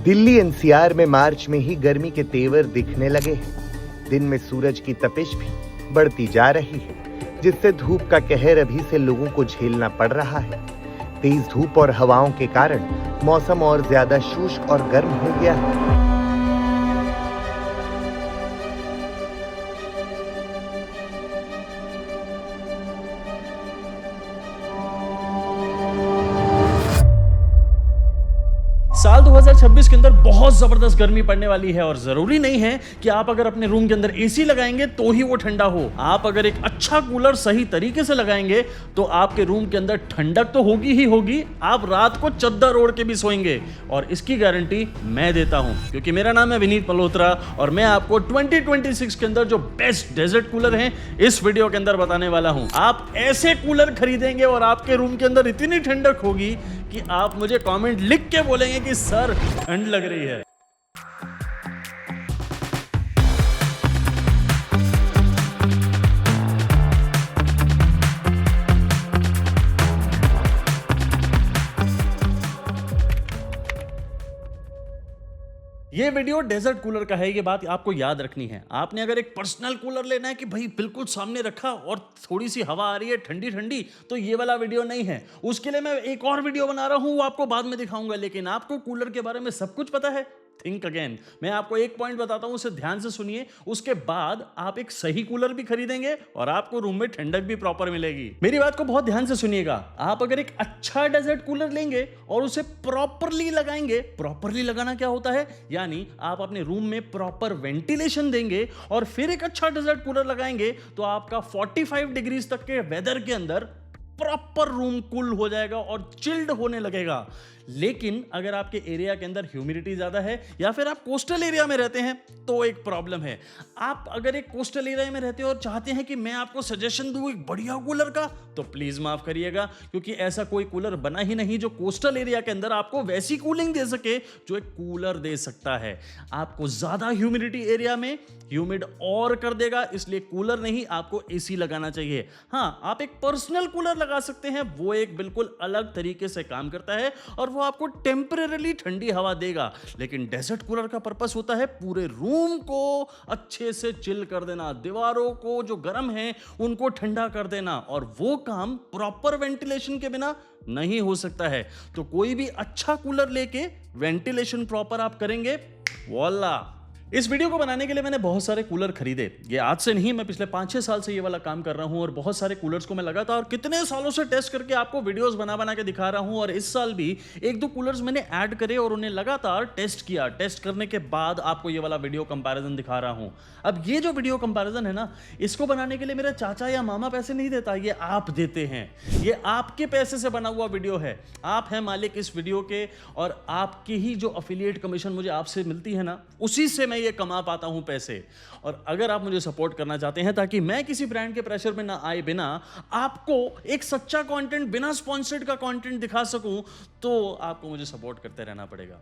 Delhi NCR में मार्च में ही गर्मी के तेवर दिखने लगे हैं। दिन में सूरज की तपिश भी बढ़ती जा रही है, जिससे धूप का कहर अभी से लोगों को झेलना पड़ रहा है। तेज धूप और हवाओं के कारण मौसम और ज्यादा शुष्क और गर्म हो गया है। साल 2026 के अंदर बहुत जबरदस्त गर्मी पड़ने वाली है और जरूरी नहीं है कि आप अगर अपने रूम के अंदर एसी लगाएंगे तो ही वो ठंडा हो। आप अगर एक अच्छा कूलर सही तरीके से लगाएंगे तो आपके रूम के अंदर ठंडक तो होगी ही होगी, आप रात को चद्दर ओढ़ के भी सोएंगे और इसकी गारंटी मैं देता हूं, क्योंकि मेरा नाम है विनीत मल्होत्रा और मैं आपको 2026 के अंदर जो बेस्ट डेजर्ट कूलर हैं इस वीडियो के अंदर बताने वाला हूं। आप ऐसे कूलर खरीदेंगे और आपके रूम के अंदर इतनी ठंडक होगी कि आप मुझे कमेंट लिख के बोलेंगे कि सर ठंड लग रही है। ये वीडियो डेजर्ट कूलर का है, ये बात आपको याद रखनी है। आपने अगर एक पर्सनल कूलर लेना है कि भाई बिल्कुल सामने रखा और थोड़ी सी हवा आ रही है ठंडी ठंडी, तो ये वाला वीडियो नहीं है। उसके लिए मैं एक और वीडियो बना रहा हूं, वो आपको बाद में दिखाऊंगा। लेकिन आपको कूलर के बारे में सब कुछ पता है, थिंक अगेन। मैं आपको एक पॉइंट बताता हूं, उसे ध्यान से सुनिए। उसके बाद आप एक सही कूलर भी खरीदेंगे और आपको रूम में ठंडक भी प्रॉपर मिलेगी। मेरी बात को बहुत ध्यान से सुनिएगा। आप अगर एक अच्छा डेजर्ट कूलर लेंगे और उसे प्रॉपरली लगाएंगे, प्रॉपरली लगाना क्या होता है, यानी आप अपने रूम में प्रॉपर वेंटिलेशन देंगे और फिर एक अच्छा डेजर्ट कूलर लगाएंगे तो आपका 45 डिग्रीज तक के वेदर के अंदर प्रॉपर रूम कूल हो जाएगा और चिल्ड होने लगेगा। लेकिन अगर आपके एरिया के अंदर ह्यूमिडिटी ज्यादा है या फिर आप कोस्टल एरिया में रहते हैं तो एक प्रॉब्लम है। आप अगर एक कोस्टल एरिया में रहते हो और चाहते हैं कि मैं आपको सजेशन दूं एक बढ़िया कूलर का, तो प्लीज माफ करिएगा, क्योंकि ऐसा कोई कूलर बना ही नहीं जो कोस्टल एरिया के अंदर आपको वैसी कूलिंग दे सके जो एक कूलर दे सकता है। आपको ज्यादा ह्यूमिडिटी एरिया में ह्यूमिड और कर देगा, इसलिए कूलर नहीं, आपको एसी लगाना चाहिए। हाँ, आप एक पर्सनल कूलर लगा सकते हैं, वो एक बिल्कुल अलग तरीके से काम करता है और वो आपको टेम्परेरी ठंडी हवा देगा। लेकिन डेजर्ट कूलर का पर्पस होता है पूरे रूम को अच्छे से चिल कर देना, दीवारों को जो गर्म है उनको ठंडा कर देना, और वो काम प्रॉपर वेंटिलेशन के बिना नहीं हो सकता है। तो कोई भी अच्छा कूलर लेके वेंटिलेशन प्रॉपर आप करेंगे, वॉला। इस वीडियो को बनाने के लिए मैंने बहुत सारे कूलर खरीदे। ये आज से नहीं, मैं पिछले 5-6 साल से ये वाला काम कर रहा हूं और बहुत सारे कूलर्स को मैं लगातार और कितने सालों से टेस्ट करके आपको वीडियोस बना बना के दिखा रहा हूं। और इस साल भी 1-2 कूलर्स मैंने ऐड करे और उन्हें लगातार टेस्ट किया। टेस्ट करने के बाद आपको ये वाला वीडियो कंपैरिजन दिखा रहा हूं। अब ये जो वीडियो कंपैरिजन है ना, इसको बनाने के लिए मेरा चाचा या मामा पैसे नहीं देता, ये आप देते हैं। ये आपके पैसे से बना हुआ वीडियो है। आप हैं मालिक इस वीडियो के, और आपकी ही जो एफिलिएट कमीशन मुझे आपसे मिलती है ना, उसी से मैं ये कमा पाता हूं पैसे। और अगर आप मुझे सपोर्ट करना चाहते हैं ताकि मैं किसी ब्रांड के प्रेशर में ना आए बिना आपको एक सच्चा कंटेंट, बिना स्पॉन्सर्ड का कंटेंट दिखा सकूं, तो आपको मुझे सपोर्ट करते रहना पड़ेगा।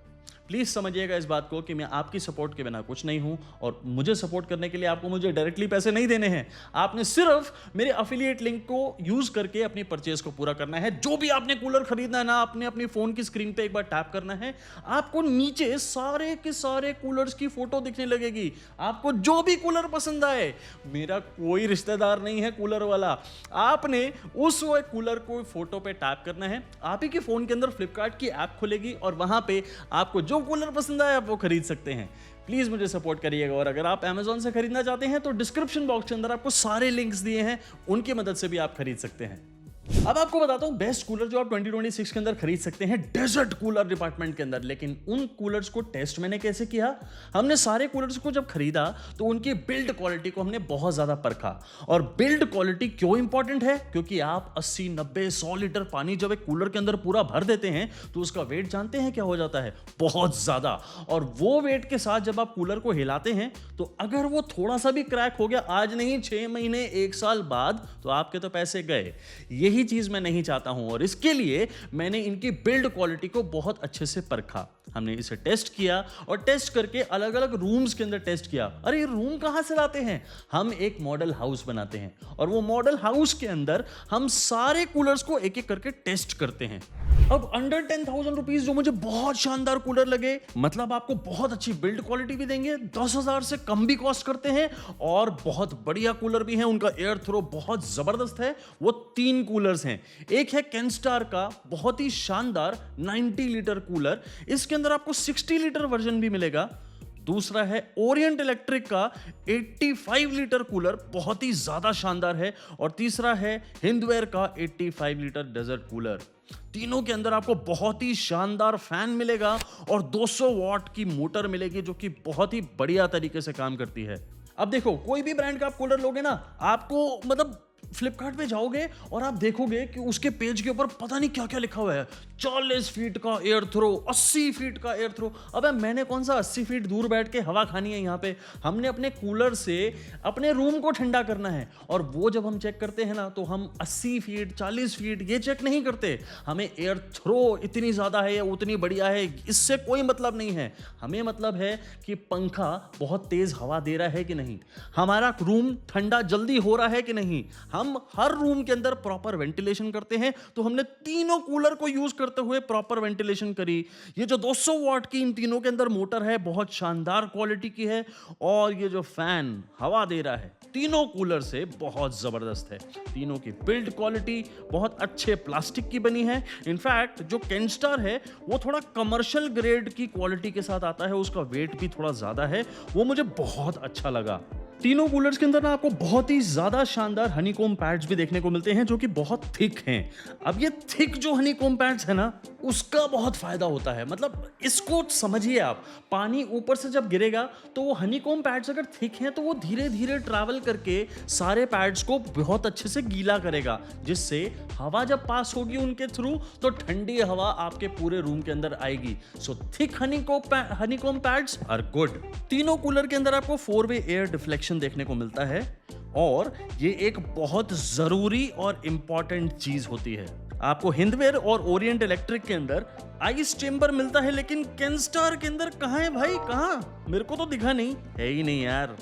प्लीज समझिएगा इस बात को कि मैं आपकी सपोर्ट के बिना कुछ नहीं हूं, और मुझे सपोर्ट करने के लिए आपको मुझे डायरेक्टली पैसे नहीं देने हैं। आपने सिर्फ मेरे एफिलिएट लिंक को यूज करके अपनी परचेज को पूरा करना है। जो भी आपने कूलर खरीदना है ना, आपने अपनी फोन की स्क्रीन पे एक बार टैप करना है, आपको नीचे सारे के सारे कूलर्स की फोटो दिखने लगेगी। आपको जो भी कूलर पसंद आए, मेरा कोई रिश्तेदार नहीं है कूलर वाला, आपने उस कूलर को फोटो पे टैप करना है। आप ही के फोन के अंदर फ्लिपकार्ट की ऐप खुलेगी और वहां पे आपको जो कूलर पसंद आए आप वो खरीद सकते हैं। प्लीज मुझे सपोर्ट करिएगा। और अगर आप Amazon से खरीदना चाहते हैं तो डिस्क्रिप्शन बॉक्स के अंदर आपको सारे लिंक्स दिए हैं, उनकी मदद से भी आप खरीद सकते हैं। अब आपको बताता हूं बेस्ट कूलर जो आप 2026 के अंदर खरीद सकते हैं डेजर्ट कूलर डिपार्टमेंट के अंदर। लेकिन उन कूलर्स को टेस्ट मैंने कैसे किया, हमने सारे कूलर्स को जब खरीदा तो उनकी बिल्ड क्वालिटी को हमने बहुत ज्यादा परखा। और बिल्ड क्वालिटी क्यों इंपॉर्टेंट है, क्योंकि आप 80, 90, 100 लीटर पानी जब एक कूलर के अंदर पूरा भर देते हैं तो उसका वेट जानते हैं क्या हो जाता है, बहुत ज्यादा। और वो वेट के साथ जब आप कूलर को हिलाते हैं तो अगर वो थोड़ा सा भी क्रैक हो गया, आज नहीं 6 महीने 1 साल बाद, तो आपके तो पैसे गए। यही चीज मैं नहीं चाहता हूं और इसके लिए मैंने इनकी बिल्ड क्वालिटी को बहुत अच्छे से परखा। हमने इसे टेस्ट किया और टेस्ट करके अलग अलग रूम्स के अंदर टेस्ट किया। अरे ये रूम कहां से लाते हैं? हम एक मॉडल हाउस बनाते हैं और वो मॉडल हाउस के अंदर हम सारे कूलर्स को एक एक करके टेस्ट करते हैं। अब अंडर 10,000 रुपीज जो मुझे बहुत शानदार कूलर लगे, मतलब आपको बहुत अच्छी बिल्ड क्वालिटी भी देंगे, 10,000 से कम भी कॉस्ट करते हैं और बहुत बढ़िया कूलर भी है। उनका एयर थ्रो बहुत जबरदस्त है। वो 3 कूलर्स हैं। एक है कैनस्टार का बहुत ही शानदार 90 लीटर कूलर, इसके अंदर आपको 60 लीटर वर्जन भी मिलेगा। दूसरा है ओरिएंट इलेक्ट्रिक का 85 लीटर कूलर, बहुत ही ज्यादा शानदार है। और तीसरा है हिंदवेयर का 85 लीटर डेजर्ट कूलर। तीनों के अंदर आपको बहुत ही शानदार फैन मिलेगा और 200 वॉट की मोटर मिलेगी जो कि बहुत ही बढ़िया तरीके से काम करती है। अब देखो, कोई भी ब्रांड का आप कूलर लोगे ना, आपको मतलब फ्लिपकार्ट पे जाओगे और आप देखोगे कि उसके पेज के ऊपर पता नहीं क्या क्या लिखा हुआ है। 40 फीट का एयर थ्रो, 80 फीट का एयर थ्रो। अबे मैंने कौन सा 80 फीट दूर बैठ के हवा खानी है? यहाँ पे हमने अपने कूलर से अपने रूम को ठंडा करना है और वो जब हम चेक करते हैं ना, तो हम 80 फीट 40 फीट ये चेक नहीं करते। हमें एयर थ्रो इतनी ज्यादा है या उतनी बढ़िया है, इससे कोई मतलब नहीं है। हमें मतलब है कि पंखा बहुत तेज हवा दे रहा है कि नहीं, हमारा रूम ठंडा जल्दी हो रहा है कि नहीं। हम हर रूम के अंदर प्रॉपर वेंटिलेशन करते हैं, तो हमने तीनों कूलर को यूज करते हुए प्रॉपर वेंटिलेशन करी। ये जो 200 वॉट की इन तीनों के अंदर मोटर है, बहुत शानदार क्वालिटी की है। और ये जो फैन हवा दे रहा है तीनों कूलर से, बहुत जबरदस्त है। तीनों की बिल्ड क्वालिटी बहुत अच्छे प्लास्टिक की बनी है। इनफैक्ट जो कैनस्टार है वो थोड़ा कमर्शियल ग्रेड की क्वालिटी के साथ आता है, उसका वेट भी थोड़ा ज्यादा है, वो मुझे बहुत अच्छा लगा। तीनों कूलर्स के अंदर ना आपको बहुत ही ज्यादा शानदार हनीकॉम्ब पैड्स भी देखने को मिलते हैं जो कि बहुत थिक हैं। अब ये थिक जो हनीकॉम्ब पैड्स है ना, उसका बहुत फायदा होता है। मतलब इसको समझिए आप, पानी ऊपर से जब गिरेगा तो वो हनीकॉम्ब पैड्स अगर थिक हैं तो वो धीरे धीरे ट्रैवल करके सारे पैड्स को बहुत अच्छे से गीला करेगा, जिससे हवा जब पास होगी उनके थ्रू तो ठंडी हवा आपके पूरे रूम के अंदर आएगी। So thick honeycomb pads are good. तीनों कूलर के अंदर आपको 4-वे एयर डिफ्लेक्शन देखने को मिलता है और ये एक बहुत जरूरी और इंपॉर्टेंट चीज होती है। आपको हिंदवेयर और ओरिएंट इलेक्ट्रिक के अंदर आइस चेंबर मिलता है, लेकिन कैनस्टार के अंदर कहां है भाई? कहां? मेरे को तो दिखा नहीं है ही नहीं यार।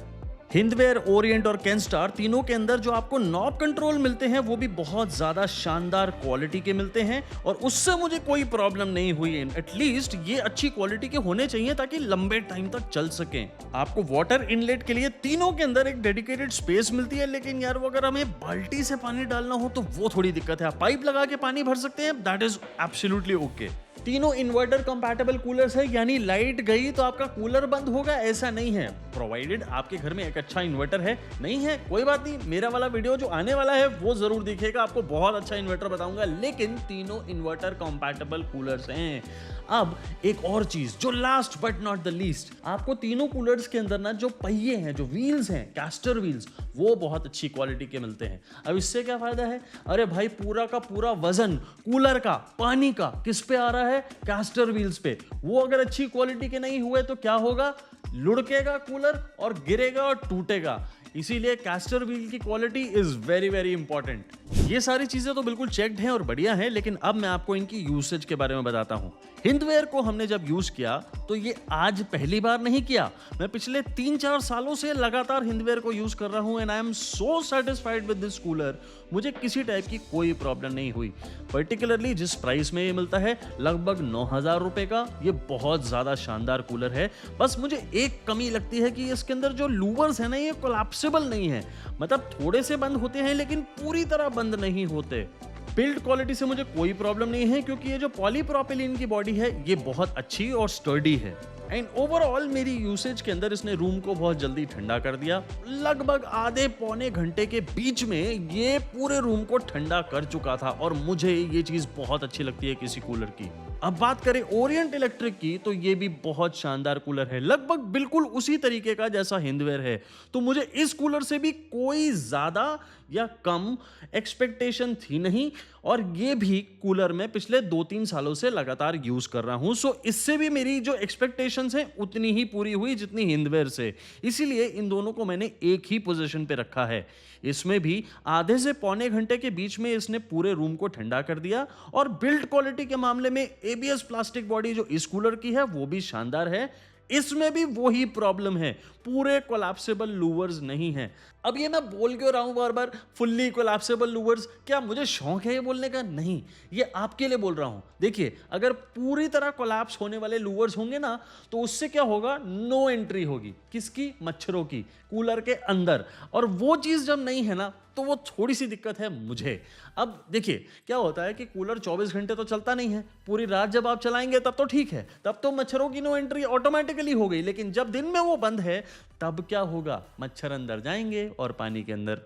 हिंदवेयर, ओरिएंट और कैनस्टार तीनों के अंदर जो आपको नॉब कंट्रोल मिलते हैं वो भी बहुत ज्यादा शानदार क्वालिटी के मिलते हैं और उससे मुझे कोई प्रॉब्लम नहीं हुई। एटलीस्ट ये अच्छी क्वालिटी के होने चाहिए ताकि लंबे टाइम तक चल सकें। आपको वाटर इनलेट के लिए तीनों के अंदर एक डेडिकेटेड स्पेस मिलती है, लेकिन यार वो अगर हमें बाल्टी से पानी डालना हो तो वो थोड़ी दिक्कत है। आप पाइप लगा के पानी भर सकते हैं, दैट इज एब्सोल्युटली ओके। तीनों इन्वर्टर कंपैटिबल कूलर्स है, यानी लाइट गई तो आपका कूलर बंद होगा ऐसा नहीं है, प्रोवाइडेड आपके घर में एक अच्छा इन्वर्टर है। नहीं है कोई बात नहीं, मेरा वाला वीडियो जो आने वाला है वो जरूर दिखेगा, आपको बहुत अच्छा इन्वर्टर बताऊंगा। लेकिन तीनों इन्वर्टर कंपैटिबल कूलर्स हैं। अब एक और चीज जो last but not the least, आपको तीनों कूलर्स के अंदर ना जो पहिए हैं, जो व्हील्स हैं, कैस्टर व्हील्स, वो बहुत अच्छी क्वालिटी के मिलते हैं। अब इससे क्या फायदा है? अरे भाई पूरा का पूरा वजन कूलर का, पानी का किस पे आ रहा है? कैस्टर व्हील्स पे। वो अगर अच्छी क्वालिटी के नहीं हुए तो क्या होगा? लुढ़केगा कूलर और गिरेगा और टूटेगा। इसीलिए कैस्टर व्हील की quality is very very important. ये सारी चीजें तो बिल्कुल चेक्ड हैं और बढ़िया हैं, लेकिन अब मैं आपको इनकी यूसेज के बारे में बताता हूं। हिंदवेयर को हमने जब यूज किया तो ये आज पहली बार नहीं किया, मैं पिछले 3-4 सालों से लगातार हिंदवेयर को यूज कर रहा हूं and I am so satisfied with this cooler. मुझे किसी टाइप की कोई प्रॉब्लम नहीं हुई। पर्टिकुलरली जिस प्राइस में ये मिलता है, लगभग 9,000 रुपए का, ये बहुत ज्यादा शानदार कूलर है। बस मुझे एक कमी लगती है कि इसके अंदर जो लूवर्स है ना, ये कोलैप्सिबल नहीं है। मतलब थोड़े से बंद होते हैं लेकिन पूरी तरह बंद नहीं होते। बिल्ड क्वालिटी से मुझे कोई प्रॉब्लम नहीं है क्योंकि ये जो पॉलीप्रोपिलीन की बॉडी है ये बहुत अच्छी और स्टर्डी है। एंड ओवरऑल मेरी यूसेज के अंदर इसने रूम को बहुत जल्दी ठंडा कर दिया। लगभग आधे पौने घंटे के बीच में ये पूरे रूम को ठंडा कर चुका था और मुझे ये चीज बहुत अच्छी लगती है किसी कूलर की। अब बात करें ओरिएंट इलेक्ट्रिक की, तो ये भी बहुत शानदार कूलर है, लगभग बिल्कुल उसी तरीके का जैसा हिंदवेयर है। तो मुझे इस कूलर से भी कोई ज्यादा या कम एक्सपेक्टेशन थी नहीं, और ये भी कूलर में पिछले 2-3 सालों से लगातार यूज कर रहा हूं। सो इससे भी मेरी जो एक्सपेक्टेशंस हैं उतनी ही पूरी हुई जितनी हिंदवेयर से, इसीलिए इन दोनों को मैंने एक ही पोजीशन पे रखा है। इसमें भी आधे से पौने घंटे के बीच में इसने पूरे रूम को ठंडा कर दिया, और बिल्ड क्वालिटी के मामले में एबीएस प्लास्टिक बॉडी जो इस कूलर की है वो भी शानदार है। इसमें भी वही प्रॉब्लम है, पूरे कोलैप्सिबल लूवर्स नहीं है। अब ये मैं बोल क्यों रहा हूं बार बार फुल्ली कोलैप्सिबल लूवर्स? क्या मुझे शौक है ये बोलने का? नहीं, ये आपके लिए बोल रहा हूं। देखिए, अगर पूरी तरह कोलैप्स होने वाले लूवर्स होंगे ना, तो उससे क्या होगा, नो एंट्री होगी। किसकी? मच्छरों की, कूलर के अंदर। और वो चीज जब नहीं है ना, तो वो थोड़ी सी दिक्कत है मुझे। अब देखिए क्या होता है कि कूलर 24 घंटे तो चलता नहीं है, पूरी रात जब आप चलाएंगे तब तो ठीक है, तब तो मच्छरों की नो एंट्री ऑटोमेटिकली हो गई। लेकिन जब दिन में वो बंद है, तब क्या होगा, मच्छर अंदर जाएंगे और पानी के अंदर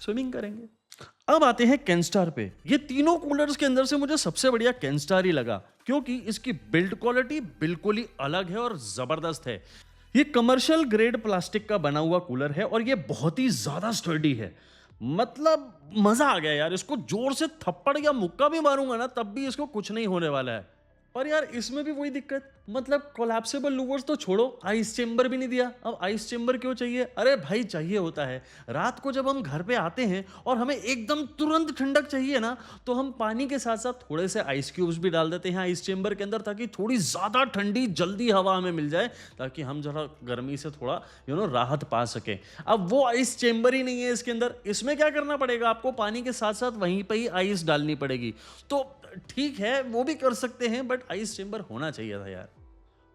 स्विमिंग करेंगे। अब आते हैं कैनस्टार पे। ये तीनों कूलर्स के अंदर से मुझे सबसे बढ़िया कैनस्टार ही लगा, क्योंकि इसकी बिल्ड क्वालिटी बिल्कुल ही अलग है और जबरदस्त है। ये कमर्शियल ग्रेड प्लास्टिक का बना हुआ कूलर है और ये बहुत ही ज्यादा स्टर्डी है। मतलब मजा आ गया यार, इसको जोर से थप्पड़ या मुक्का भी मारूंगा ना, तब भी इसको कुछ नहीं होने वाला है। पर यार इसमें भी वही दिक्कत, मतलब कोलैप्सिबल लूवर्स तो छोड़ो, आइस चेंबर भी नहीं दिया। अब आइस चेंबर क्यों चाहिए? अरे भाई चाहिए होता है, रात को जब हम घर पे आते हैं और हमें एकदम तुरंत ठंडक चाहिए ना, तो हम पानी के साथ साथ थोड़े से आइस क्यूब्स भी डाल देते हैं आइस चेंबर के अंदर, ताकि थोड़ी ज्यादा ठंडी जल्दी हवा हमें मिल जाए, ताकि हम जरा गर्मी से थोड़ा राहत पा सके। अब वो आइस चेंबर ही नहीं है इसके अंदर। इसमें क्या करना पड़ेगा, आपको पानी के साथ साथ वहीं पर ही आइस डालनी पड़ेगी। तो ठीक है, वो भी कर सकते हैं, बट आइस चेंबर होना चाहिए था यार।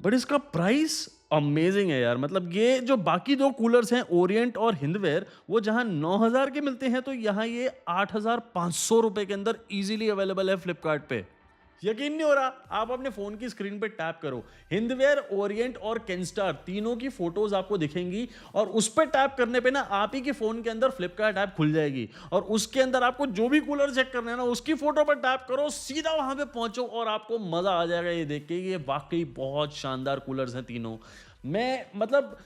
बट इसका प्राइस अमेजिंग है यार। मतलब ये जो बाकी दो कूलर्स हैं, ओरिएंट और हिंदवेयर, वो जहां 9000 के मिलते हैं, तो यहां ये 8500 रुपए के अंदर इजीली अवेलेबल है फ्लिपकार्ट पे। यकीन नहीं हो रहा? आप अपने फोन की स्क्रीन पे टैप करो, हिंदवेयर, ओरिएंट और कैनस्टार तीनों की फोटोज आपको दिखेंगी, और उस पर टैप करने पे ना आप ही के फोन के अंदर फ्लिपकार्ट ऐप खुल जाएगी, और उसके अंदर आपको जो भी कूलर चेक करना है ना, उसकी फोटो पर टैप करो, सीधा वहां पे पहुंचो और आपको मजा आ जाएगा ये देख के। ये वाकई बहुत शानदार कूलर्स हैं तीनों। मैं मतलब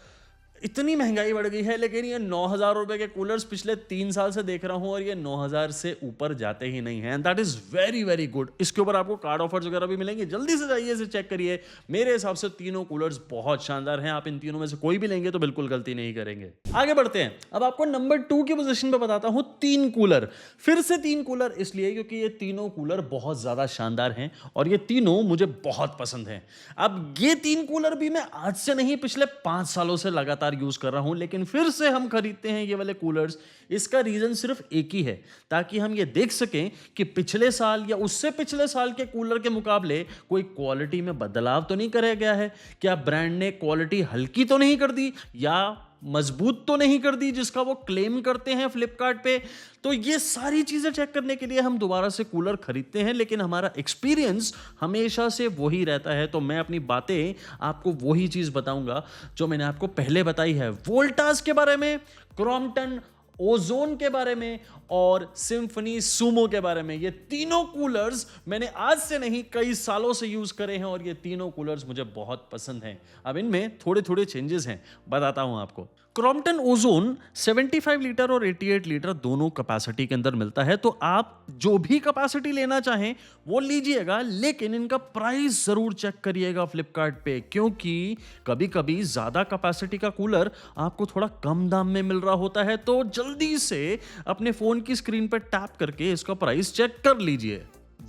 इतनी महंगाई बढ़ गई है, लेकिन ये 9000 रुपए के कूलर्स पिछले 3 साल से देख रहा हूं, और ये 9000 से ऊपर जाते ही नहीं हैं। And that is very very good. इसके ऊपर आपको कार्ड ऑफर्स वगैरह भी मिलेंगे, जल्दी से जाइए इसे चेक करिए। मेरे हिसाब से तीनों कूलर्स बहुत शानदार हैं। आप इन तीनों में से कोई भी लेंगे तो बिल्कुल गलती नहीं करेंगे। आगे बढ़ते हैं। अब आपको नंबर 2 की पोजीशन पे बताता हूं 3 कूलर। फिर से 3 कूलर इसलिए क्योंकि ये तीनों कूलर बहुत ज्यादा शानदार हैं, और ये तीनों मुझे बहुत पसंद हैं। अब ये 3 कूलर भी मैं आज से नहीं, पिछले 5 सालों से लगातार यूज कर रहा हूं, लेकिन फिर से हम खरीदते हैं ये वाले कूलर्स। इसका रीजन सिर्फ एक ही है, ताकि हम ये देख सकें कि पिछले साल या उससे पिछले साल के कूलर के मुकाबले कोई क्वालिटी में बदलाव तो नहीं कराया गया है, क्या ब्रांड ने क्वालिटी हल्की तो नहीं कर दी, या मजबूत तो नहीं कर दी जिसका वो क्लेम करते हैं फ्लिपकार्ट पे। तो ये सारी चीजें चेक करने के लिए हम दोबारा से कूलर खरीदते हैं, लेकिन हमारा एक्सपीरियंस हमेशा से वही रहता है। तो मैं अपनी बातें आपको वही चीज बताऊंगा जो मैंने आपको पहले बताई है, वोल्टास के बारे में, क्रॉम्पटन ओजोन के बारे में, और सिम्फनी सुमो के बारे में। ये तीनों कूलर्स मैंने आज से नहीं कई सालों से यूज करे हैं, और ये तीनों कूलर्स मुझे बहुत पसंद हैं। अब इनमें थोड़े थोड़े चेंजेस हैं, बताता हूं आपको। क्रॉम्पटन ओजोन 75 लीटर और 88 लीटर दोनों कैपेसिटी के अंदर मिलता है, तो आप जो भी कैपेसिटी लेना चाहें वो लीजिएगा, लेकिन इनका प्राइस जरूर चेक करिएगा फ्लिपकार्ट पे, क्योंकि कभी कभी ज्यादा कैपेसिटी का कूलर आपको थोड़ा कम दाम में मिल रहा होता है। तो जल्दी से अपने फोन की स्क्रीन पर टैप करके इसका प्राइस चेक कर लीजिए।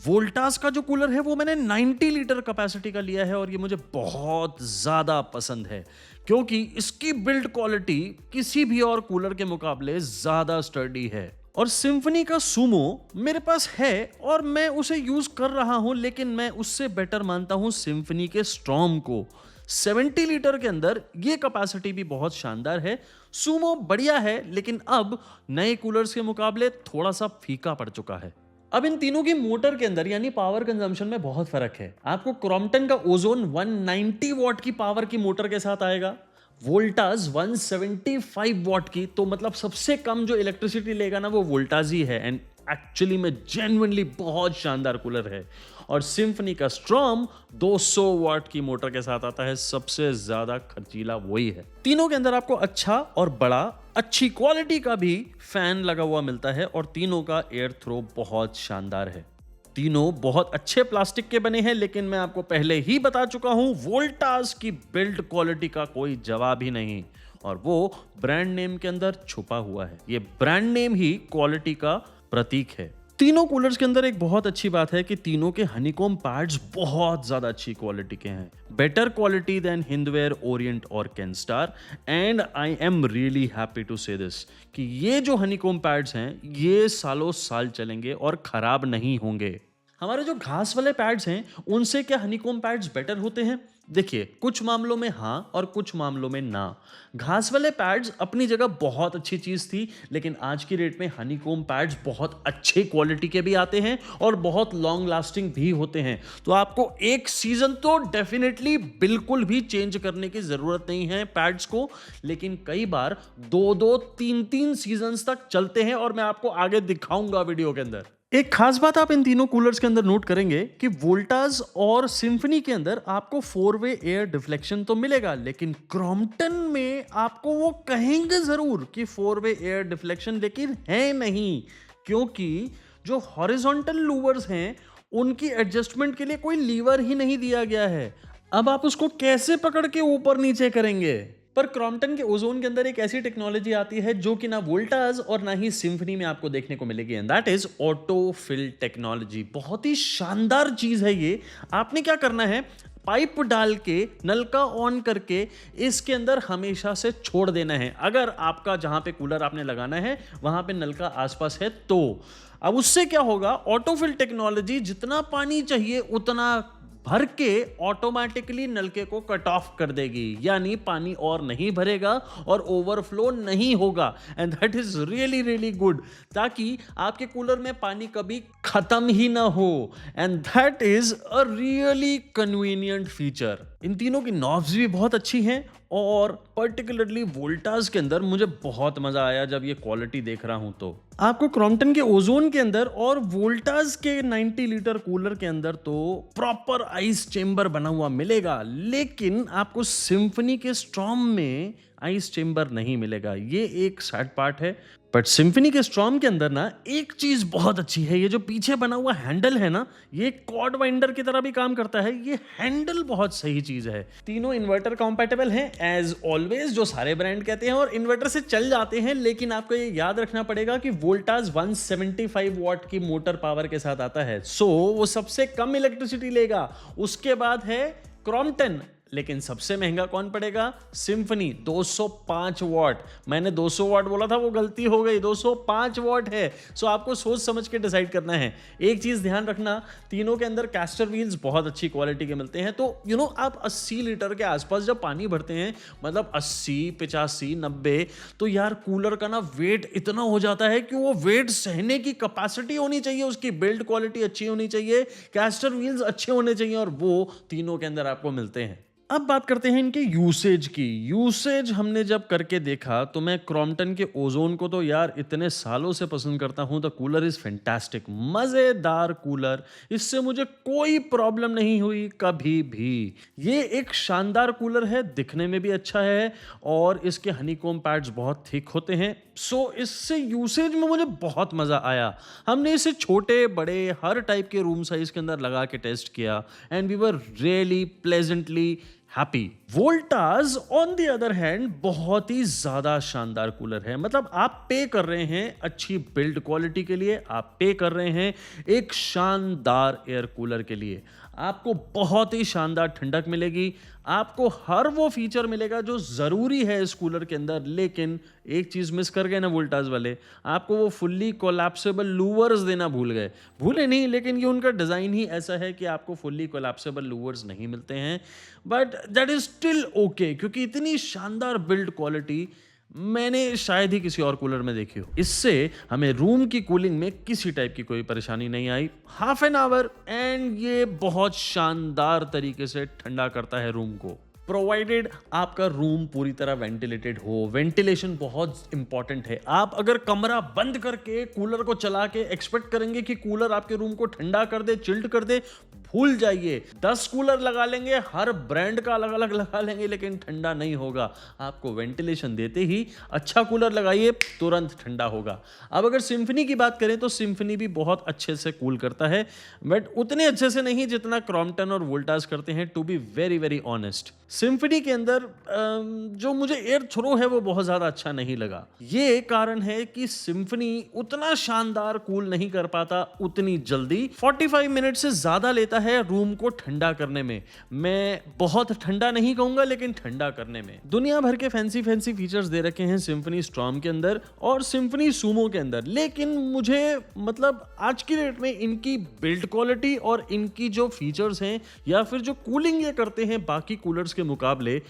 वोल्टास का जो कूलर है वो मैंने 90 लीटर कैपेसिटी का लिया है, और ये मुझे बहुत ज्यादा पसंद है, क्योंकि इसकी बिल्ड क्वालिटी किसी भी और कूलर के मुकाबले ज्यादा स्टर्डी है। और सिम्फनी का सुमो मेरे पास है और मैं उसे यूज कर रहा हूं, लेकिन मैं उससे बेटर मानता हूं सिम्फनी के स्टॉर्म को। 70 लीटर के अंदर ये कैपेसिटी भी बहुत शानदार है। सुमो बढ़िया है, लेकिन अब नए कूलर्स के मुकाबले थोड़ा सा फीका पड़ चुका है। अब इन तीनों की मोटर के अंदर यानी पावर कंजम्पशन में बहुत फर्क है। आपको क्रॉम्पटन का ओजोन 190 वॉट की पावर की मोटर के साथ आएगा, वोल्टास 175 वॉट की। तो मतलब सबसे कम जो इलेक्ट्रिसिटी लेगा ना वो वोल्टास ही है, एंड एक्चुअली में जेन्युइनली बहुत शानदार कूलर है। और सिम्फनी का स्ट्रॉम 200 वाट की मोटर के साथ आता है। सबसे ज्यादा खर्चीला वही है। तीनों के अंदर आपको अच्छा और बड़ा अच्छी क्वालिटी का भी फैन लगा हुआ मिलता है और तीनों का एयर थ्रो बहुत शानदार है। तीनों बहुत अच्छे प्लास्टिक के बने हैं, लेकिन मैं आपको पहले ही बता चुका हूं वोल्टास की बिल्ड क्वालिटी का कोई जवाब ही नहीं, और वो ब्रांड नेम के अंदर छुपा हुआ है। ये ब्रांड नेम ही क्वालिटी का प्रतीक है। तीनों कूलर्स के अंदर एक बहुत अच्छी बात है कि तीनों के हनीकॉम पैड्स बहुत ज्यादा अच्छी क्वालिटी के हैं, better quality than Hindware, Orient और Kenstar. And I am really happy to say this कि ये जो हनीकॉम पैड्स हैं ये सालों साल चलेंगे और खराब नहीं होंगे। हमारे जो घास वाले पैड्स हैं उनसे क्या हनीकॉम पैड्स बेटर होते हैं? देखिए, कुछ मामलों में हाँ और कुछ मामलों में ना। घास वाले पैड्स अपनी जगह बहुत अच्छी चीज थी, लेकिन आज की रेट में हनीकॉम पैड्स बहुत अच्छे क्वालिटी के भी आते हैं और बहुत लॉन्ग लास्टिंग भी होते हैं। तो आपको एक सीजन तो डेफिनेटली बिल्कुल भी चेंज करने की जरूरत नहीं है पैड्स को, लेकिन कई बार 2-2, 3-3 सीजन्स तक चलते हैं और मैं आपको आगे दिखाऊंगा वीडियो के अंदर। एक खास बात आप इन तीनों कूलर्स के अंदर नोट करेंगे कि वोल्टास और सिम्फनी के अंदर आपको 4-वे एयर डिफ्लेक्शन तो मिलेगा, लेकिन क्रॉम्पटन में आपको वो कहेंगे जरूर कि 4-वे एयर डिफ्लेक्शन, लेकिन है नहीं, क्योंकि जो हॉरिजॉन्टल लूवर्स हैं उनकी एडजस्टमेंट के लिए कोई लीवर ही नहीं दिया गया है। अब आप उसको कैसे पकड़ के ऊपर नीचे करेंगे? पर क्रॉम्पटन के ओजोन के अंदर एक ऐसी टेक्नोलॉजी आती है जो कि ना वोल्टास और ना ही सिम्फनी में आपको देखने को मिलेगी, and that is auto fill technology. बहुत ही शानदार चीज है ये। आपने क्या करना है, पाइप डाल के नल का ऑन करके इसके अंदर हमेशा से छोड़ देना है। अगर आपका जहां पे कूलर आपने लगाना है वहां पे नल का आसपास है तो अब उससे क्या होगा, ऑटोफिल टेक्नोलॉजी जितना पानी चाहिए उतना भर के ऑटोमेटिकली नलके को कट ऑफ कर देगी, यानी पानी और नहीं भरेगा और ओवरफ्लो नहीं होगा। And that is really really good, ताकि आपके कूलर में पानी कभी खत्म ही ना हो। And that is a really convenient feature. इन तीनों की नॉब्स भी बहुत अच्छी हैं और पर्टिकुलरली वोल्टास के अंदर मुझे बहुत मजा आया जब ये क्वालिटी देख रहा हूं। तो आपको क्रॉम्पटन के ओजोन के अंदर और वोल्टास के 90 लीटर कूलर के अंदर तो प्रॉपर आइस चेंबर बना हुआ मिलेगा, लेकिन आपको सिम्फनी के स्ट्रॉम में आइस चेंबर नहीं मिलेगा। ये एक सैड पार्ट है। बट सिम्फनी के स्ट्रॉम के अंदर ना एक चीज बहुत अच्छी है, ये जो पीछे बना हुआ हैंडल है ना, ये कॉर्ड वाइंडर की तरह भी काम करता है। ये हैंडल बहुत सही चीज है। तीनों इन्वर्टर कंपैटिबल हैं एज ऑलवेज, जो सारे ब्रांड कहते हैं, और इन्वर्टर से चल जाते हैं। लेकिन आपको ये याद रखना पड़ेगा कि वोल्टास 175 वॉट की मोटर पावर के साथ आता है, सो वो सबसे कम इलेक्ट्रिसिटी लेगा। उसके बाद है क्रॉम्पटन, लेकिन सबसे महंगा कौन पड़ेगा? Symphony, 205 what. मैंने 200 वॉट बोला था, वो गलती हो गई, 205 वॉट है। सो आपको सोच समझ के डिसाइड करना है। एक चीज ध्यान रखना, तीनों के अंदर कैस्टर व्हील्स बहुत अच्छी क्वालिटी के मिलते हैं। तो आप 80 लीटर के आसपास जब पानी भरते हैं, मतलब 80, 85, 90, तो यार कूलर का ना वेट इतना हो जाता है कि वो वेट सहने की कैपेसिटी होनी चाहिए, उसकी बिल्ड क्वालिटी अच्छी होनी चाहिए, कैस्टर व्हील्स अच्छे होने चाहिए, और वो तीनों के अंदर आपको मिलते हैं। अब बात करते हैं इनके यूसेज की। यूसेज हमने जब करके देखा तो मैं क्रॉम्पटन के ओजोन को तो यार इतने सालों से पसंद करता हूं। द कूलर इज फैंटास्टिक, मजेदार कूलर, इससे मुझे कोई प्रॉब्लम नहीं हुई कभी भी। ये एक शानदार कूलर है, दिखने में भी अच्छा है और इसके हनीकॉम पैड्स बहुत थिक होते हैं। सो इससे यूसेज में मुझे बहुत मजा आया। हमने इसे छोटे बड़े हर टाइप के रूम साइज के अंदर लगा के टेस्ट किया and we were really pleasantly happy. Voltas on the other hand बहुत ही ज्यादा शानदार कूलर है। मतलब आप पे कर रहे हैं अच्छी बिल्ड क्वालिटी के लिए, आप पे कर रहे हैं एक शानदार एयर कूलर के लिए। आपको बहुत ही शानदार ठंडक मिलेगी, आपको हर वो फीचर मिलेगा जो जरूरी है इस कूलर के अंदर। लेकिन एक चीज मिस कर गए ना वोल्टास वाले, आपको वो फुल्ली कोलैप्सिबल लूवर्स देना भूल गए। भूले नहीं, लेकिन ये उनका डिजाइन ही ऐसा है कि आपको फुल्ली कोलैप्सिबल लूवर्स नहीं मिलते हैं। But that is still okay, क्योंकि इतनी शानदार बिल्ड क्वालिटी मैंने शायद ही किसी और कूलर में देखी हो। इससे हमें रूम की कूलिंग में किसी टाइप की कोई परेशानी नहीं आई। हाफ एन आवर एंड ये बहुत शानदार तरीके से ठंडा करता है रूम को। प्रोवाइडेड आपका रूम पूरी तरह वेंटिलेटेड हो। वेंटिलेशन बहुत इंपॉर्टेंट है। आप अगर कमरा बंद करके कूलर को चला के एक्सपेक्ट करेंगे कि कूलर आपके रूम को ठंडा कर दे, चिल्ड कर दे, भूल जाइए। 10 कूलर लगा लेंगे, हर ब्रांड का अलग अलग लगा लेंगे, लेकिन ठंडा नहीं होगा। आपको वेंटिलेशन देते ही अच्छा कूलर लगाइए, तुरंत ठंडा होगा। अब अगर सिम्फनी की बात करें तो सिम्फनी भी बहुत अच्छे से कूल करता है, बट उतने अच्छे से नहीं जितना क्रॉम्पटन और वोल्टास करते हैं, to be very very honest. Symphony के अंदर जो मुझे एयर थ्रो है वो बहुत ज्यादा अच्छा नहीं लगा। ये कारण है कि सिम्फनी उतना शानदार कूल नहीं कर पाता उतनी जल्दी। 45 मिनट से ज्यादा लेता है रूम को ठंडा करने में। मैं बहुत ठंडा नहीं कहूंगा, लेकिन ठंडा करने में। दुनिया भर के फैंसी फैंसी फीचर्स दे रखे हैं सिम्फनी स्टॉर्म के अंदर और सिम्फनी सुमो के अंदर, लेकिन मुझे मतलब आज की डेट में इनकी बिल्ड क्वालिटी और इनकी जो फीचर्स हैं या फिर जो कूलिंग ये करते हैं बाकी कूलर्स के मुकाबले,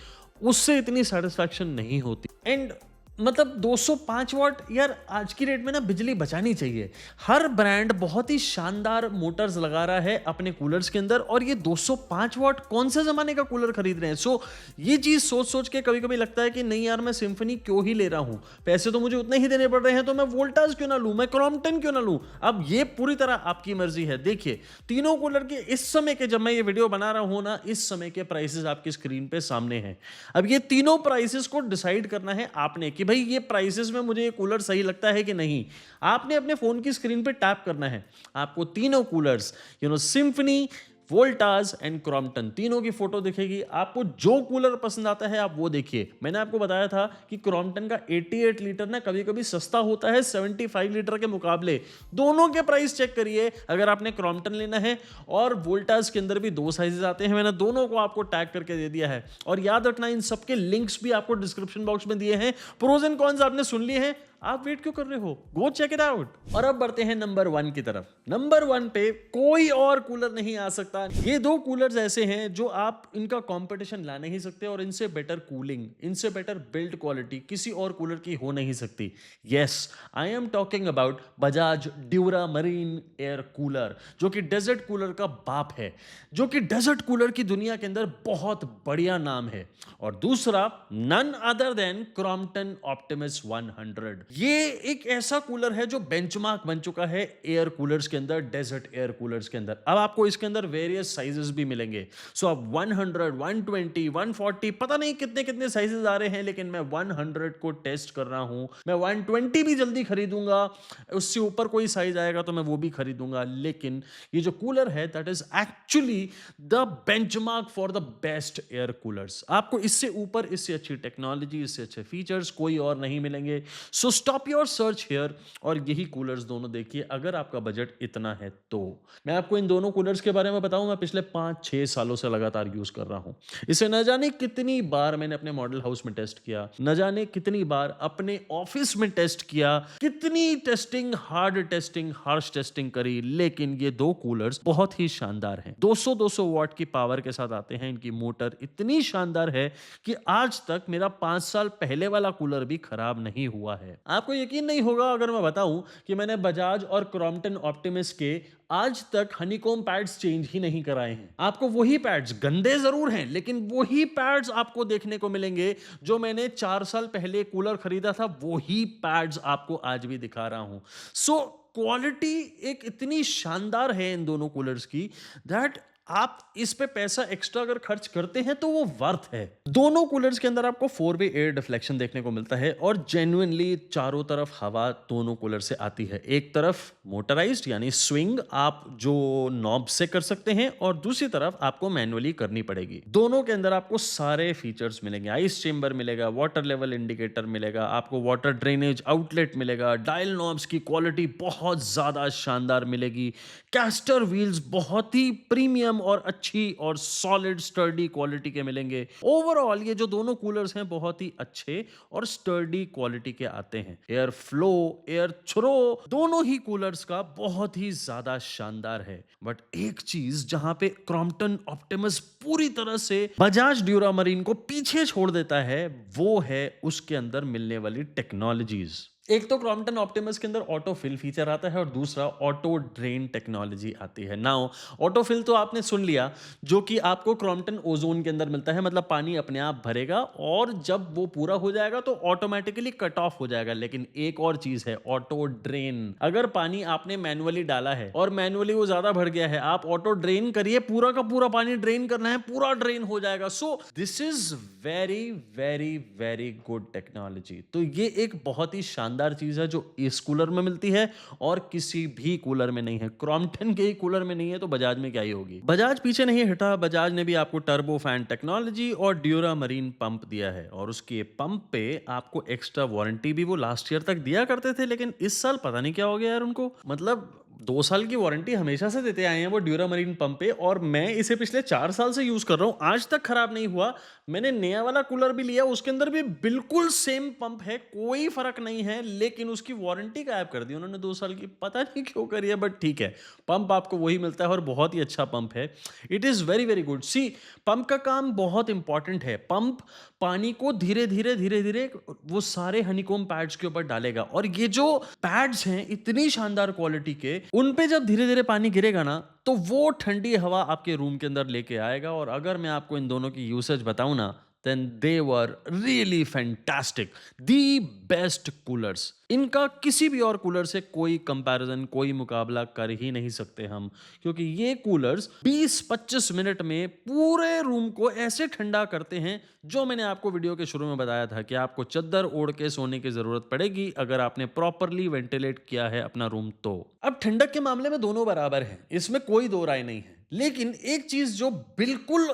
उससे इतनी सेटिस्फैक्शन नहीं होती। एंड मतलब 205 वाट, यार आज की रेट में ना बिजली बचानी चाहिए। हर ब्रांड बहुत ही शानदार मोटर्स लगा रहा है अपने कूलर्स के अंदर, और ये 205 वाट कौन से जमाने का कूलर खरीद रहे हैं। सो ये चीज सोच सोच के कभी कभी लगता है कि नहीं यार, मैं सिम्फनी क्यों ही ले रहा हूं, पैसे तो मुझे उतने ही देने पड़ रहे हैं, तो मैं वोल्टास क्यों ना लूं, मैं क्रॉम्पटन क्यों ना लूं। अब ये पूरी तरह आपकी मर्जी है। देखिए, तीनों कूलर के इस समय के, जब मैं ये वीडियो बना रहा हूं ना, इस समय के प्राइसेस आपकी स्क्रीन पे सामने हैं। अब ये तीनों प्राइसेस को डिसाइड करना है आपने कि भाई ये प्राइसेस में मुझे ये कूलर सही लगता है कि नहीं। आपने अपने फोन की स्क्रीन पे टैप करना है, आपको तीनों coolers symphony, Voltas and Crompton, तीनों की फोटो दिखेगी। आपको जो कूलर पसंद आता है आप वो देखिए। मैंने आपको बताया था कि क्रॉम्पटन का 88 लीटर ना कभी कभी सस्ता होता है 75 लीटर के मुकाबले। दोनों के प्राइस चेक करिए अगर आपने क्रॉम्पटन लेना है। और वोल्टास के अंदर भी 2 साइजेस आते हैं, मैंने दोनों को आपको टैग करके दे दिया है। और याद रखना, इन सबके लिंक्स भी आपको डिस्क्रिप्शन बॉक्स में दिए हैं। प्रोज एंड कॉन्स आपने सुन लिए हैं, आप वेट क्यों कर रहे हो, गो चेक इट आउट। और अब बढ़ते हैं नंबर 1 की तरफ। नंबर 1 पे कोई और कूलर नहीं आ सकता। ये 2 कूलर्स ऐसे हैं जो आप इनका कंपटीशन ला नहीं सकते, और इनसे बेटर कूलिंग, इनसे बेटर बिल्ड क्वालिटी किसी और कूलर की हो नहीं सकती। Yes, I am talking about Bajaj dura marine air cooler, जो कि डेजर्ट कूलर का बाप है, जो कि डेजर्ट कूलर की दुनिया के अंदर बहुत बढ़िया नाम है। और दूसरा none other than Crompton Optimus 100। ये एक ऐसा कूलर है जो बेंचमार्क बन चुका है एयर कूलर्स के अंदर, डेजर्ट एयर कूलर्स के अंदर। अब आपको इसके अंदर वेरियस साइजेस भी मिलेंगे। सो अब 100, 120, 140, पता नहीं कितने कितने साइजेस आ रहे हैं, लेकिन मैं 100 को टेस्ट कर रहा हूं। मैं 120 भी जल्दी खरीदूंगा, उससे ऊपर कोई साइज आएगा तो मैं वो भी खरीदूंगा। लेकिन ये जो कूलर है that is actually the benchmark for the best air coolers. आपको इससे ऊपर, इससे अच्छी टेक्नोलॉजी, इससे अच्छे फीचर्स कोई और नहीं मिलेंगे। So stop your search here और यही कूलर्स दोनों देखिए अगर आपका बजट इतना है तो। मैं आपको इन दोनों कूलर्स के बारे में बताऊं, मैं पिछले 5-6 सालों से लगातार यूज कर रहा हूं इसे। न जाने कितनी बार मैंने अपने मॉडल हाउस में टेस्ट किया, न जाने कितनी बार अपने ऑफिस में टेस्ट किया, कितनी testing, hard testing, harsh testing करी, लेकिन ये 2 कूलर्स बहुत ही शानदार हैं। 200 वॉट की पावर के साथ आते हैं। इनकी मोटर इतनी शानदार है कि आज तक मेरा 5 साल पहले वाला कूलर भी खराब नहीं हुआ है। आपको यकीन नहीं होगा अगर मैं बताऊं कि मैंने बजाज और क्रॉम्पटन ऑप्टिमस के आज तक हनीकॉम पैड्स चेंज ही नहीं कराए हैं। आपको वही पैड्स, गंदे जरूर हैं, लेकिन वही पैड्स आपको देखने को मिलेंगे जो मैंने 4 साल पहले कूलर खरीदा था। वही पैड्स आपको आज भी दिखा रहा हूं। सो क्वालिटी एक इतनी शानदार है इन दोनों कूलर्स की दैट आप इस पे पैसा एक्स्ट्रा अगर खर्च करते हैं तो वो वर्थ है। दोनों कूलर्स के अंदर आपको 4 वे एयर डिफ्लेक्शन देखने को मिलता है और जेन्युइनली चारों तरफ हवा दोनों कूलर से आती है। एक तरफ मोटराइज्ड यानी स्विंग आप जो नॉब से कर सकते हैं, और दूसरी तरफ आपको मैनुअली करनी पड़ेगी। दोनों के अंदर आपको सारे फीचर्स मिलेंगे। आइस चेंबर मिलेगा, वाटर लेवल इंडिकेटर मिलेगा, आपको वाटर ड्रेनेज आउटलेट मिलेगा, डायल नॉब्स की क्वालिटी बहुत ज्यादा शानदार मिलेगी, कैस्टर व्हील्स बहुत ही प्रीमियम और अच्छी और सॉलिड स्टर्डी क्वालिटी के मिलेंगे। ओवरऑल ये जो दोनों कूलर्स हैं बहुत ही अच्छे और स्टर्डी क्वालिटी के आते हैं। एयर फ्लो, एयर थ्रो दोनों ही कूलर्स का बहुत ही ज्यादा शानदार है। बट एक चीज जहां पे क्रॉम्पटन ऑप्टिमस पूरी तरह से बजाज ड्यूरा मरीन को पीछे छोड़ देता है, वो है उसके अंदर मिलने वाली टेक्नोलॉजीज। एक तो क्रॉम्पटन ऑप्टिमस के अंदर ऑटो फिल फीचर आता है और दूसरा ऑटो ड्रेन टेक्नोलॉजी आती है। नाउ ऑटो फिल तो आपने सुन लिया, जो कि आपको क्रॉम्पटन ओजोन के अंदर मिलता है, मतलब पानी अपने आप भरेगा और जब वो पूरा हो जाएगा तो ऑटोमेटिकली कट ऑफ हो जाएगा। लेकिन एक और चीज है ऑटो ड्रेन। अगर पानी आपने मैनुअली डाला है और मैनुअली वो ज्यादा भर गया है, आप ऑटो ड्रेन करिए, पूरा का पूरा पानी ड्रेन करना है, पूरा ड्रेन हो जाएगा। So this is very very very good technology. तो ये एक बहुत ही शानदार चीज है जो इस कूलर में मिलती है और किसी भी कूलर में नहीं है। क्रॉम्पटन के ही कूलर में नहीं है तो बजाज में क्या ही होगी। बजाज पीछे नहीं हटा, बजाज ने भी आपको टर्बो फैन टेक्नोलॉजी और ड्यूरा मरीन पंप दिया है और उसके पंप पे आपको एक्स्ट्रा वारंटी भी वो लास्ट ईयर तक दिया करते थे, लेकिन इस साल पता नहीं क्या हो गया यार उनको। मतलब 2 साल की वारंटी हमेशा से देते आए हैं वो ड्यूरा मरीन पंप पे, और मैं इसे पिछले 4 साल से यूज कर रहा हूं, आज तक खराब नहीं हुआ। मैंने नया वाला कूलर भी लिया, उसके अंदर भी बिल्कुल सेम पंप है, कोई फर्क नहीं है, लेकिन उसकी वारंटी गायब कर दी उन्होंने 2 साल की। पता नहीं क्यों करी है, बट ठीक है, पंप आपको वही मिलता है और बहुत ही अच्छा पंप है। It is very very good. See, pump का काम बहुत इंपॉर्टेंट है। पंप पानी को धीरे धीरे धीरे धीरे वो सारे हनीकॉम पैड्स के ऊपर डालेगा, और ये जो पैड्स हैं इतनी शानदार क्वालिटी के, उन पे जब धीरे धीरे पानी गिरेगा ना तो वो ठंडी हवा आपके रूम के अंदर लेके आएगा। और अगर मैं आपको इन दोनों की यूसेज बताऊं ना, then they were really fantastic, the best coolers। इनका किसी भी और कूलर से कोई कंपैरिजन, कोई मुकाबला कर ही नहीं सकते हम, क्योंकि ये कूलर्स 20-25 मिनट में पूरे रूम को ऐसे ठंडा करते हैं, जो मैंने आपको वीडियो के शुरू में बताया था कि आपको चद्दर ओढ़ के सोने की जरूरत पड़ेगी अगर आपने प्रॉपरली वेंटिलेट किया है अपना रूम। तो अब ठंडक के मामले में दोनों बराबर हैं, इसमें कोई दो राय नहीं है, लेकिन एक चीज जो बिल्कुल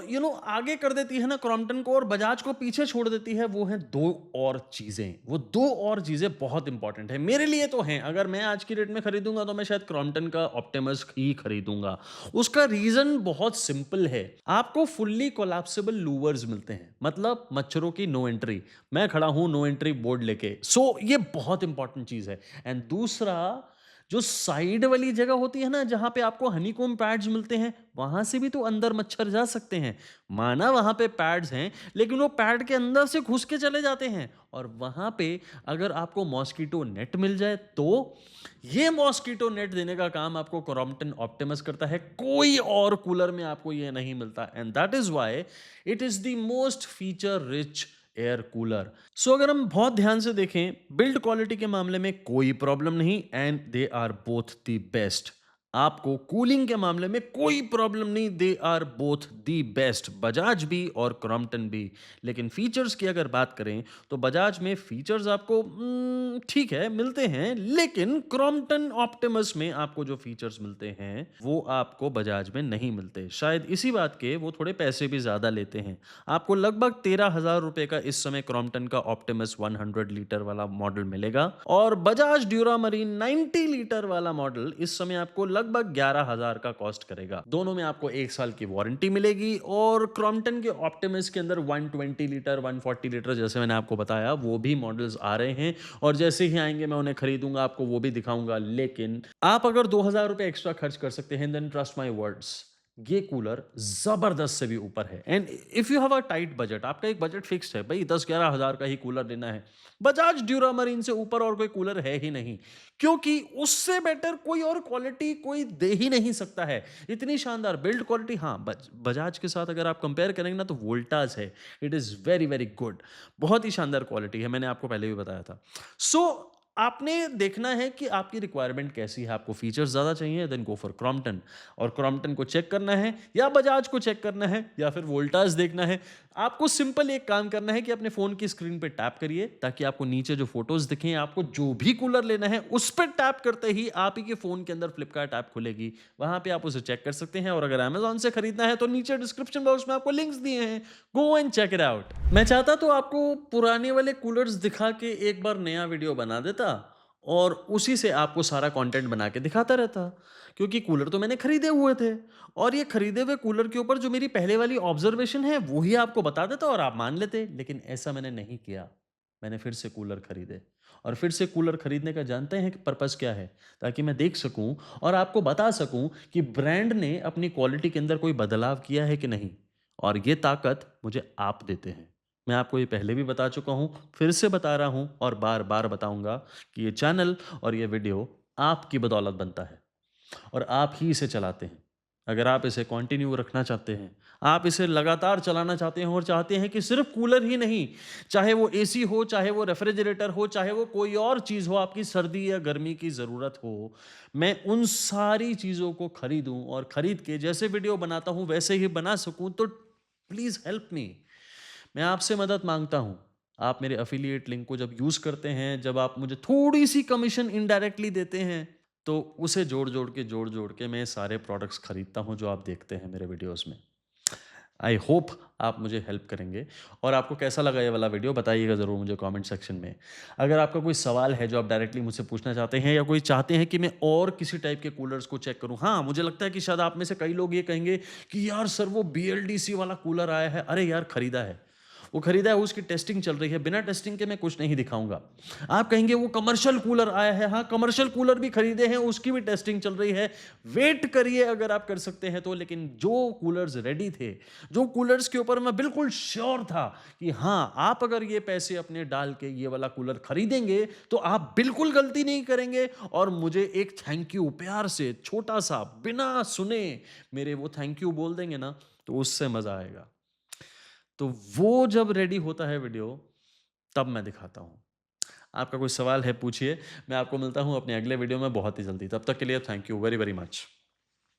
आगे कर देती है ना क्रॉम्पटन को और बजाज को पीछे छोड़ देती है, वो है दो और चीजें। वो दो और चीजें बहुत इंपॉर्टेंट है मेरे लिए तो हैं। अगर मैं आज की डेट में खरीदूंगा तो मैं शायद क्रॉम्पटन का ऑप्टिमस ही खरीदूंगा। उसका रीजन बहुत सिंपल है, आपको फुल्ली कोलैप्सिबल लूवर्स मिलते हैं, मतलब मच्छरों की नो एंट्री। मैं खड़ा हूं नो एंट्री बोर्ड लेके, सो ये बहुत इंपॉर्टेंट चीज है। एंड दूसरा, जो साइड वाली जगह होती है ना जहां पे आपको हनीकॉम पैड्स मिलते हैं, वहां से भी तो अंदर मच्छर जा सकते हैं। माना वहां पे पैड्स हैं, लेकिन वो पैड के अंदर से घुस के चले जाते हैं, और वहां पे अगर आपको मॉस्किटो नेट मिल जाए तो ये मॉस्किटो नेट देने का काम आपको क्रॉम्पटन ऑप्टिमस करता है। कोई और कूलर में आपको ये नहीं मिलता, and that is why it is the most feature rich air cooler. So अगर हम बहुत ध्यान से देखें, बिल्ड क्वालिटी के मामले में कोई प्रॉब्लम नहीं, and they are both the best. आपको कूलिंग के मामले में कोई प्रॉब्लम नहीं, they are both the best, Bajaj भी और क्रॉम्पटन भी। लेकिन फीचर्स की अगर बात करें तो बजाज में फीचर्स आपको ठीक है मिलते हैं, लेकिन क्रॉम्पटन ऑप्टिमस में आपको जो फीचर्स मिलते हैं वो आपको बजाज में नहीं मिलते। शायद इसी बात के वो थोड़े पैसे भी ज्यादा लेते हैं। आपको लगभग 13,000 रुपए का इस समय क्रॉम्पटन का ऑप्टिमस 100 लीटर वाला मॉडल मिलेगा, और बजाज ड्यूरा मरीन 90 लीटर वाला मॉडल इस समय आपको लगभग 11,000 का कॉस्ट करेगा। दोनों में आपको 1 साल की वारंटी मिलेगी, और क्रॉम्पटन के ऑप्टिमस के अंदर 120 लीटर 140 लीटर जैसे मैंने आपको बताया वो भी मॉडल्स आ रहे हैं, और जैसे ही आएंगे मैं उन्हें खरीदूंगा, आपको वो भी दिखाऊंगा। लेकिन आप अगर 2,000 रुपए एक्स्ट्रा खर्च कर सकते हैं, देन ट्रस्ट माई वर्ड्स, ये कूलर जबरदस्त से भी ऊपर है। And if you have a tight budget, आपका एक बजट फिक्स्ड है भाई 10-11 हजार का ही कूलर लेना है, बजाज ड्यूरा मरीन से ऊपर और कोई कूलर है ही नहीं, क्योंकि उससे बेटर कोई और क्वालिटी कोई दे ही नहीं सकता है। इतनी शानदार बिल्ड क्वालिटी। हाँ, बजाज के साथ अगर आप कंपेयर करेंगे ना तो वोल्टास है, it is very very good, बहुत ही शानदार क्वालिटी है, मैंने आपको पहले भी बताया था। सो आपने देखना है कि आपकी रिक्वायरमेंट कैसी है, आपको फीचर्स ज़्यादा चाहिए देन गो फॉर क्रॉम्पटन, और क्रॉम्पटन को चेक करना है या बजाज को चेक करना है या फिर वोल्टास देखना है, आपको सिंपल एक काम करना है कि अपने फ़ोन की स्क्रीन पे टैप करिए ताकि आपको नीचे जो फोटोज़ दिखें, आपको जो भी कूलर लेना है उस पर टैप करते ही आप ही के फ़ोन के अंदर फ्लिपकार्ट ऐप खुलेगी, वहाँ पे आप उसे चेक कर सकते हैं। और अगर अमेजॉन से खरीदना है तो नीचे डिस्क्रिप्शन बॉक्स में आपको लिंक्स दिए हैं, go and check it out. मैं चाहता तो आपको पुराने वाले कूलर्स दिखा के एक बार नया वीडियो बना देता और उसी से आपको सारा कंटेंट बना के दिखाता रहता, क्योंकि कूलर तो मैंने खरीदे हुए थे, और ये खरीदे हुए कूलर के ऊपर जो मेरी पहले वाली ऑब्जर्वेशन है वो ही आपको बता देता और आप मान लेते। लेकिन ऐसा मैंने नहीं किया, मैंने फिर से कूलर खरीदे, और फिर से कूलर खरीदने का जानते हैं कि पर्पस क्या है, ताकि मैं देख सकूं और आपको बता सकूं कि ब्रांड ने अपनी क्वालिटी के अंदर कोई बदलाव किया है कि नहीं, और ये ताकत मुझे आप देते हैं। मैं आपको ये पहले भी बता चुका हूँ, फिर से बता रहा हूँ और बार-बार बताऊँगा कि ये चैनल और ये वीडियो आपकी बदौलत बनता है और आप ही इसे चलाते हैं। अगर आप इसे कंटिन्यू रखना चाहते हैं, आप इसे लगातार चलाना चाहते हैं और चाहते हैं कि सिर्फ़ कूलर ही नहीं, चाहे वो एसी हो, चाहे वो रेफ्रिजरेटर हो, चाहे वो कोई और चीज़ हो, आपकी सर्दी या गर्मी की ज़रूरत हो, मैं उन सारी चीज़ों को खरीदूँ और खरीद के जैसे वीडियो बनाता हूँ, वैसे ही बना सकूँ, तो प्लीज़ हेल्प मी। मैं आपसे मदद माँगता हूँ। आप मेरे एफ़िलिएट लिंक को जब यूज़ करते हैं, जब आप मुझे थोड़ी-सी कमीशन इनडायरेक्टली देते हैं, तो उसे जोड़-जोड़ के मैं सारे प्रोडक्ट्स खरीदता हूँ जो आप देखते हैं मेरे वीडियोज़ में। आई होप आप मुझे हेल्प करेंगे और आपको कैसा लगा ये वाला वीडियो बताइएगा ज़रूर मुझे कमेंट सेक्शन में। अगर आपका कोई सवाल है जो आप डायरेक्टली मुझसे पूछना चाहते हैं या कोई चाहते हैं कि मैं और किसी टाइप के कूलर्स को चेक करूँ। हाँ, मुझे लगता है कि शायद आप में से कई लोग ये कहेंगे कि यार सर वो बीएलडीसी वाला कूलर आया है। अरे यार खरीदा है। वो खरीदा है, उसकी टेस्टिंग चल रही है। बिना टेस्टिंग के मैं कुछ नहीं दिखाऊँगा। आप कहेंगे वो कमर्शियल कूलर आया है। हाँ, कमर्शियल कूलर भी खरीदे हैं, उसकी भी टेस्टिंग चल रही है। वेट करिए अगर आप कर सकते हैं तो, लेकिन जो कूलर्स रेडी थे, जो कूलर्स के ऊपर मैं बिल्कुल श्योर था कि हाँ, आप अगर ये पैसे अपने डाल के ये वाला कूलर खरीदेंगे, तो आप बिल्कुल गलती नहीं करेंगे और मुझे एक थैंक यू प्यार से छोटा-सा बिना सुने मेरे वो थैंक यू बोल देंगे ना, तो उससे मज़ा आएगा। तो वो जब रेडी होता है वीडियो, तब मैं दिखाता हूँ। आपका कोई सवाल है पूछिए, मैं आपको मिलता हूँ अपने अगले वीडियो में बहुत ही जल्दी। तब तक के लिए thank you very, very much.